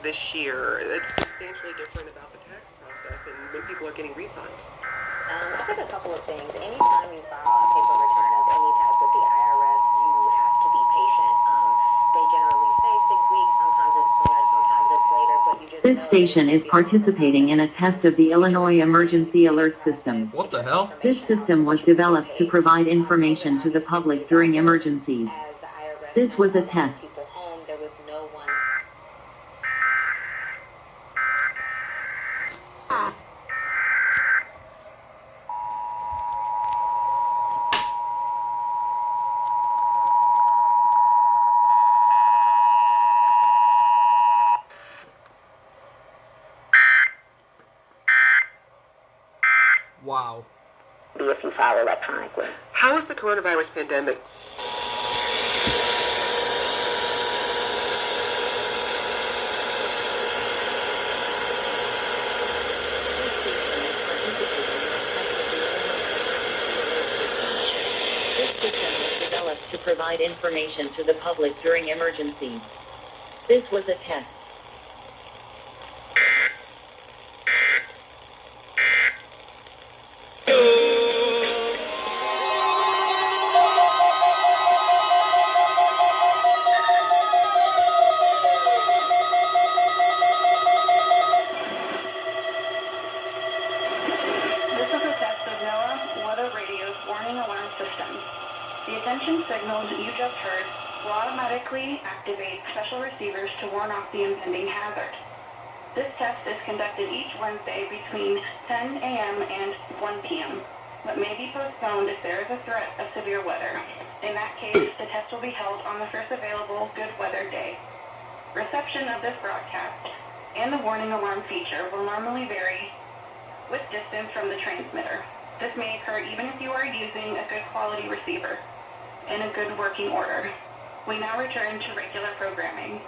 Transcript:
this year that's substantially different about the tax process and when people are getting refunds? I think a couple of things. Anytime you file a paper return of any type with the IRS, you have to be patient. They generally say 6 weeks, sometimes it's sooner, sometimes it's later, but you just This station is participating in a test of the Illinois Emergency Alert System. What the hell? This system was developed to provide information to the public during emergencies. This was a test. People home, there was no one. Wow. If you file electronically. How is the coronavirus pandemic? This system was developed to provide information to the public during emergencies. This was a test. Warning alarm system. The attention signals you just heard will automatically activate special receivers to warn off the impending hazard. This test is conducted each Wednesday between 10 a.m. and 1 p.m., but may be postponed if there is a threat of severe weather. In that case, the test will be held on the first available good weather day. Reception of this broadcast and the warning alarm feature will normally vary with distance from the transmitter. This may occur even if you are using a good quality receiver in a good working order. We now return to regular programming.